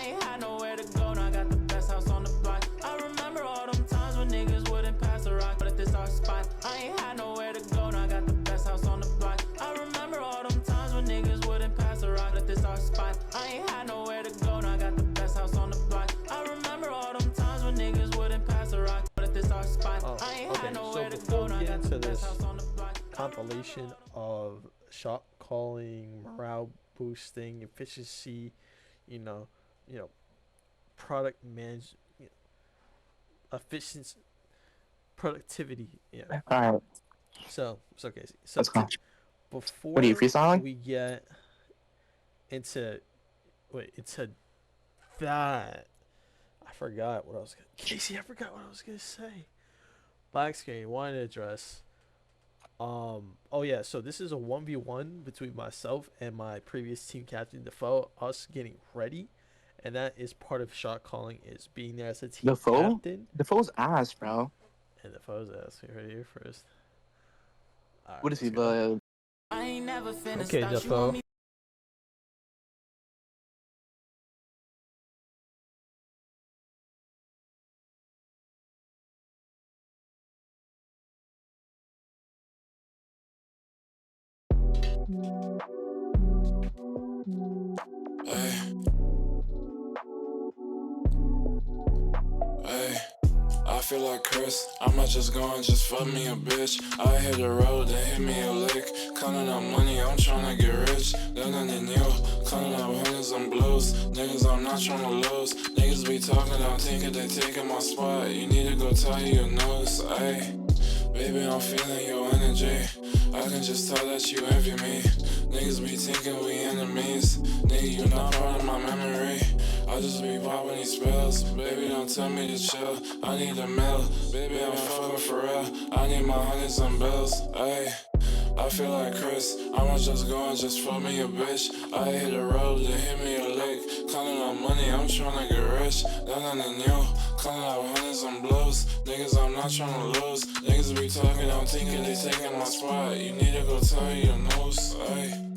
I ain't had nowhere to go, now I got the best house on the block. I remember all them times when niggas wouldn't pass the rock, but at this our spot, I ain't had nowhere to go, now I got the best house on the block. I remember all them times when niggas wouldn't pass the rock, but at this our spot, I ain't had nowhere to go, now I got the best house on the block. I remember all them times when niggas wouldn't pass the rock, but at this our spot, I ain't had nowhere to go, now I got the best house on the block. Compilation of shot calling, morale boosting, efficiency, you know, product manage, efficiency, productivity. Yeah. All right. So it's okay. So Let's go. before What are you freestyling? we get into that, I forgot what I was. Casey, I forgot what I was gonna say. Black screen. Wanted to address. Oh yeah, so this is a 1v1 between myself and my previous team captain Defoe, us getting ready, and that is part of shot calling, is being there as a team captain. Defoe's ass, bro. And Defoe's ass. You heard it here first. Right, What is he, go. I ain't never finished. Okay, Defoe. Hey, I feel like Chris, I might just go and just fuck me a bitch. I hit the road, then hit me a lick. Counting up money, I'm tryna get rich. Then nothing new, counting up hundreds and blues. Niggas, I'm not tryna lose. Niggas be talking, I'm thinking they taking my spot. You need to go tie your nose, ayy. Baby, I'm feeling your energy. I can just tell that you envy me. Niggas be thinking we enemies. Nigga, you not part of my memory. I just be popping these spells. Baby, don't tell me to chill. I need a meal. Baby, I'm fucking for real. I need my hundreds and bills. Ayy. I feel like Chris, I'ma just go and just fuck me a bitch. I hit the road, then hit me a lick. Counting up money, I'm tryna get rich. Nothing new, counting up hundreds and blues. Niggas, I'm not tryna lose. Niggas be talking, I'm thinking they taking my spot. You need to go tie your nose, ayy.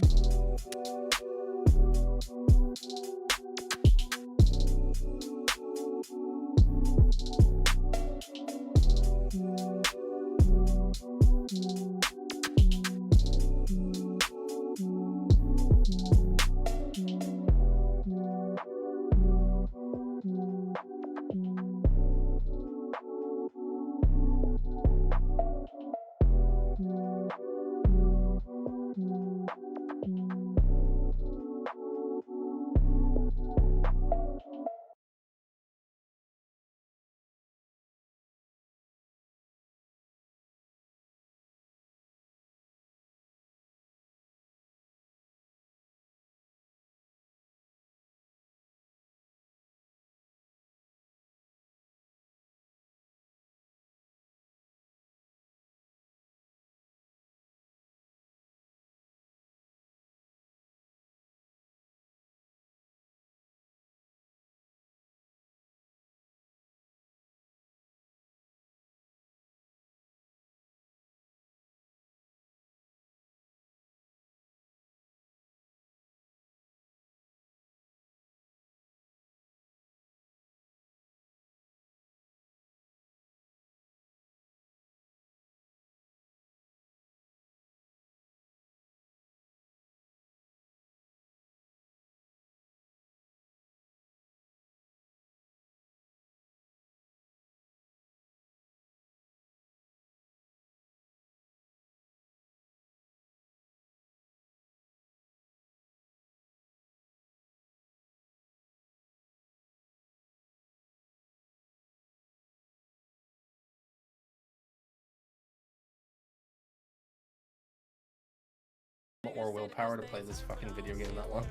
More willpower to play this fucking video game that long.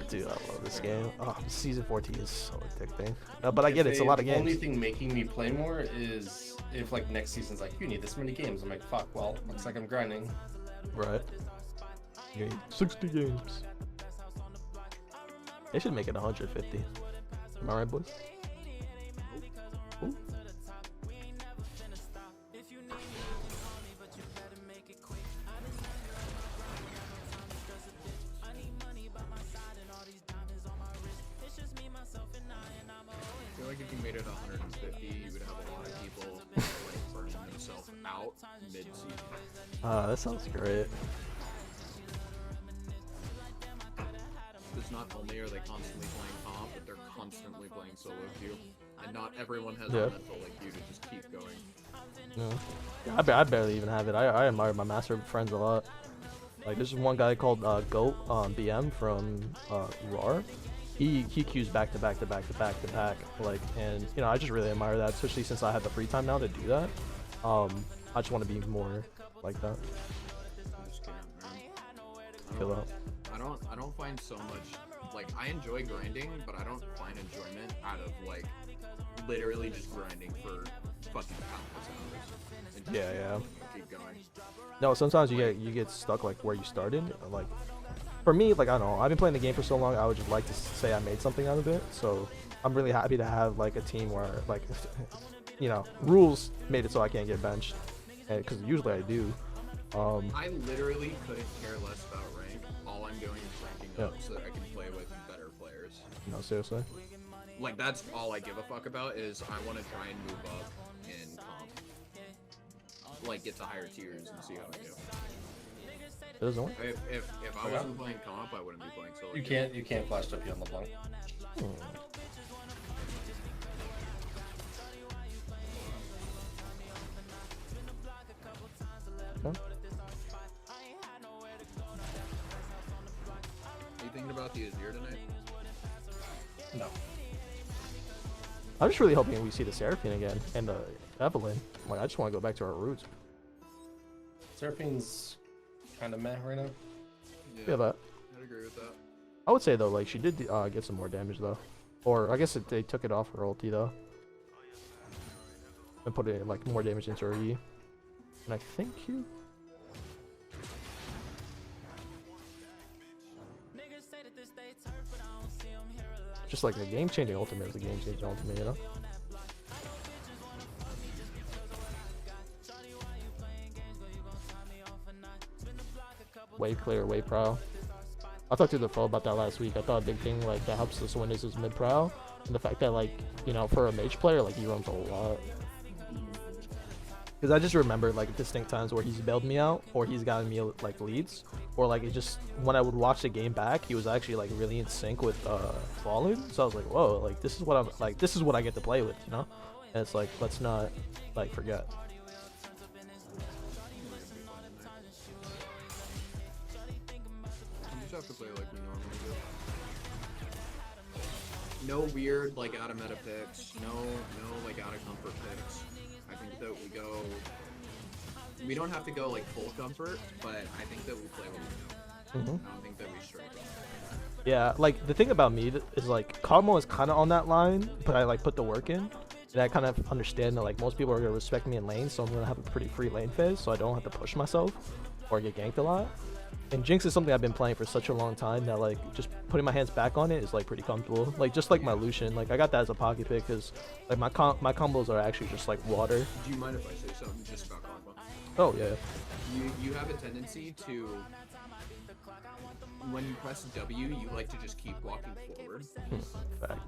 Dude, I love this game. Oh, season 14 is so addicting. But I get it, it's a lot of games. The only thing making me play more is if like next season's like, you need this many games. I'm like, fuck, well, looks like I'm grinding. Right. You need 60 games. They should make it 150. Am I right, boys? Ooh. think if you made it 150, you would have a lot of people like burning themselves out mid-season. That sounds great. Because not only are they constantly playing comp, but they're constantly playing solo queue. And not everyone has Yeah. a mental like you to just keep going. Yeah, I barely even have it. I admire my master friends a lot. Like, there's one guy called Goat BM from RAR. He queues back to back to back to back to back. Like, and you know, I just really admire that, especially since I have the free time now to do that. I just want to be more like that. I just can't, man. Chill out. I don't find so much, like, I enjoy grinding, but I don't find enjoyment out of, like, literally just grinding for fucking countless hours. And just Yeah. keep going. No, sometimes you get stuck like where you started. Like, for me, like, I don't know, I've been playing the game for so long, I would just like to say I made something out of it. So I'm really happy to have like a team where, like, you know, rules made it so I can't get benched, because usually I do. I literally couldn't care less about rank. All I'm doing is ranking up so that I can play with better players. No, seriously. Like, that's all I give a fuck about, is I want to try and move up in comp. Like, get to higher tiers and see how I do. It doesn't work. If I wasn't playing comp, I wouldn't be playing solo. You can't flash WP on LeBlanc. Okay. Are you thinking about the Azir tonight? No. I'm just really hoping we see the Seraphine again and the Evelyn. Like, I just want to go back to our roots. Seraphine's kind of meh right now. Yeah, but I'd agree with that. I would say though, like, she did get some more damage though, or I guess they took it off her ulti though, and put it like more damage into her E. And I think Q. Just like a game-changing ultimate is a game-changing ultimate, you know? Wave clear, wave prow. I talked to the pro about that last week. I thought a big thing like that helps us win is his mid prow, and the fact that, like, you know, for a mage player, like, he runs a lot. Because I just remember like distinct times where he's bailed me out, or he's gotten me like leads, or like it just, when I would watch the game back, he was actually like really in sync with Fallen. So I was like, whoa, like this is what I'm like, this is what I get to play with, you know? And it's like, let's not like forget. You just have to play like we normally do. No weird like out of meta picks. No like out of comfort picks. I think that we go. We don't have to go like full comfort, but I think that we play what we know. I don't think that we strike off. Yeah, like the thing about me is like Cosmo is kind of on that line, but I like put the work in, and I kind of understand that like most people are gonna respect me in lane, so I'm gonna have a pretty free lane phase, so I don't have to push myself or get ganked a lot. And Jinx is something I've been playing for such a long time that like just putting my hands back on it is like pretty comfortable. Like just like my Lucian, like I got that as a pocket pick because like my combos are actually just like water. Do you mind if I say something just about combo? Oh yeah. You have a tendency to, when you press W, you like to just keep walking forward. Fact.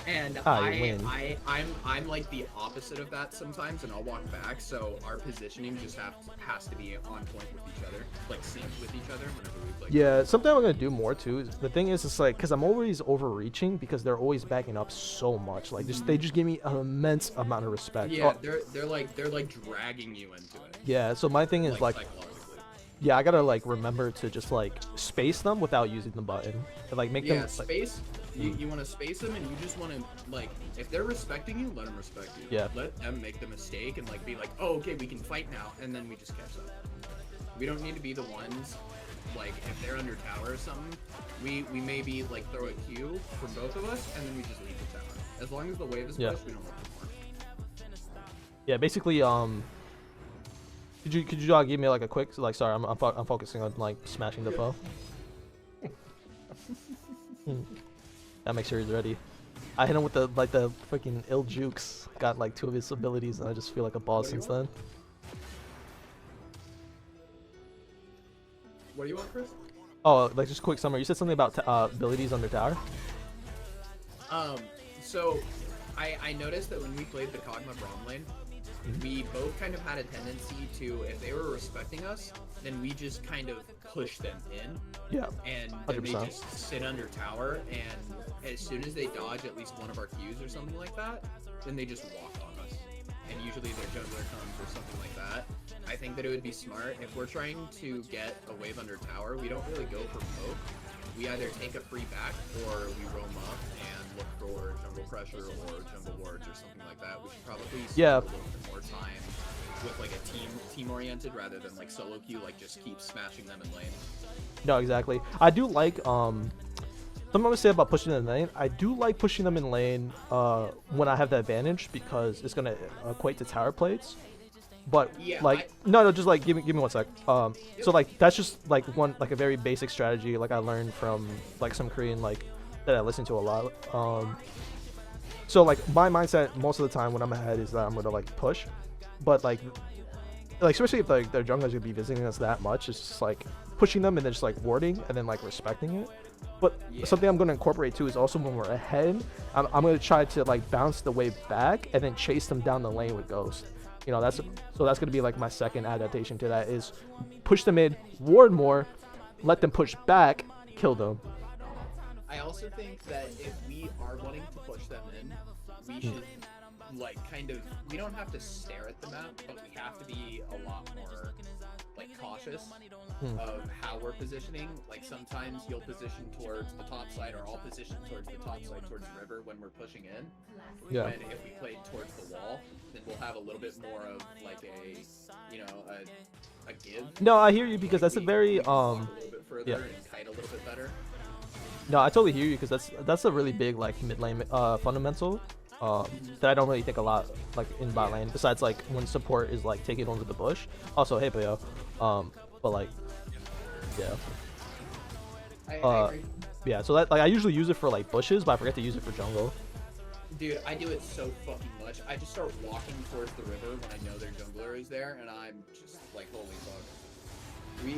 And I'm like the opposite of that sometimes, and I'll walk back. So our positioning just has to be on point with each other, like synced with each other whenever we play. Yeah, something I'm gonna do more too. The thing is, it's like because I'm always overreaching because they're always backing up so much. Like they just give me an immense amount of respect. Yeah, they're like dragging you into it. Yeah, so my thing is like psychologically. yeah, I gotta like remember to just like space them without using the button. And, like make them like, space. You want to space them, and you just want to, like, if they're respecting you, let them respect you. Yeah. Let them make the mistake and like be like, oh, okay, we can fight now, and then we just catch them. We don't need to be the ones, like, if they're under tower or something, we maybe like throw a Q for both of us, and then we just leave the tower. As long as the wave is pushed, we don't let them more. yeah, basically could you give me like a quick, like, sorry, I'm focusing on like smashing the foe. That makes sure he's ready. I hit him with the freaking ill jukes. Got like 2 of his abilities, and I just feel like a boss since then. What do you want, Chris? Oh, like just quick summary. You said something about abilities under tower. So I noticed that when we played the Kog'Maw Braum lane, we both kind of had a tendency to, if they were respecting us, then we just kind of push them in. Yeah. And then 100%. they just sit under tower, and as soon as they dodge at least one of our Qs or something like that, then they just walk on us. And usually their jungler comes or something like that. I think that it would be smart, if we're trying to get a wave under tower, we don't really go for poke. We either take a free back or we roam up and look for jungle pressure or jungle wards or something like that. We should probably spend a little bit more time with like a team oriented rather than like solo queue, like just keep smashing them in lane. No, exactly. I do like something I'm gonna say about pushing them in lane. I do like pushing them in lane when I have the advantage because it's gonna equate to tower plates. But Yeah, like no, just like give me 1 sec. So like that's just like a very basic strategy like I learned from like some Korean like that I listen to a lot. So like my mindset most of the time when I'm ahead is that I'm gonna like push, but like especially if like their junglers gonna be visiting us that much, it's just like pushing them and then just like warding and then like respecting it. But something I'm gonna incorporate too is also when we're ahead, I'm gonna try to like bounce the wave back and then chase them down the lane with Ghost. You know, that's gonna be like my second adaptation to that is push them in, ward more, let them push back, kill them. I also think that if we are wanting to push them in, we should like kind of, we don't have to stare at the map, but we have to be a lot more like cautious of how we're positioning. Like sometimes you'll position towards the top side, or I'll position towards the top side towards the river when we're pushing in. Yeah. And if we played towards the wall, then we'll have a little bit more of like a, you know, a give. No, I hear you because that's a very we can walk a little bit further and kite a little bit better. No, I totally hear you because that's a really big like mid lane fundamental that I don't really think a lot like in bot lane. Besides like when support is like taking over the bush. Also, hey Peo, but like yeah, I agree. yeah. So that like I usually use it for like bushes, but I forget to use it for jungle. Dude, I do it so fucking much. I just start walking towards the river when I know their jungler is there, and I'm just like, holy fuck.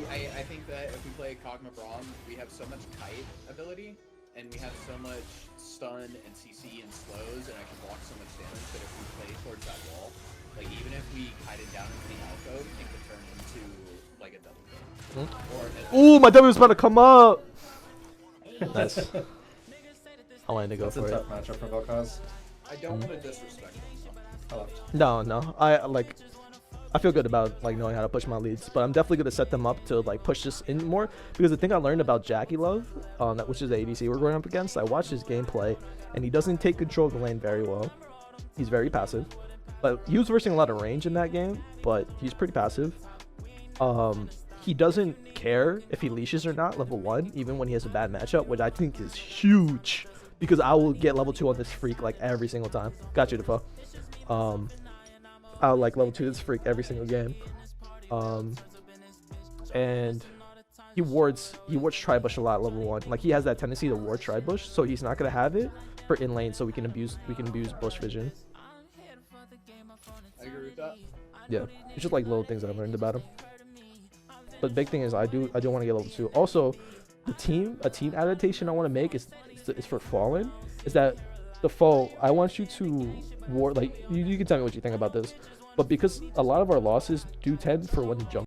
I think that if we play Kog'Maw Braum, we have so much kite ability, and we have so much stun and CC and slows, and I can block so much damage that if we play towards that wall, like even if we kite it down into the alcove, it could turn into like a double kill. Ooh, my W was about to come up. Nice. I wanted to go That's for a it. tough matchup for Vel'Koz. I don't want to disrespect him. I left. No, I feel good about like knowing how to push my leads, but I'm definitely gonna set them up to like push this in more because the thing I learned about Jackie Love, which is the ADC we're going up against, I watched his gameplay and he doesn't take control of the lane very well. He's very passive, but he was versing a lot of range in that game, but he's pretty passive. He doesn't care if he leashes or not level 1, even when he has a bad matchup, which I think is huge because I will get level 2 on this freak like every single time. Got you, Defoe. I'll like level 2 this freak every single game. And he wards Tribush a lot level 1. Like he has that tendency to ward Tribush, so he's not gonna have it for in lane, so we can abuse bush vision. I agree with that. Yeah, it's just like little things I've learned about him. But the big thing is I do want to get level 2. Also, a team adaptation I want to make is for Fallen. Is that the foe? I want you to ward like you can tell me what you think about this, but because a lot of our losses do tend for when the jump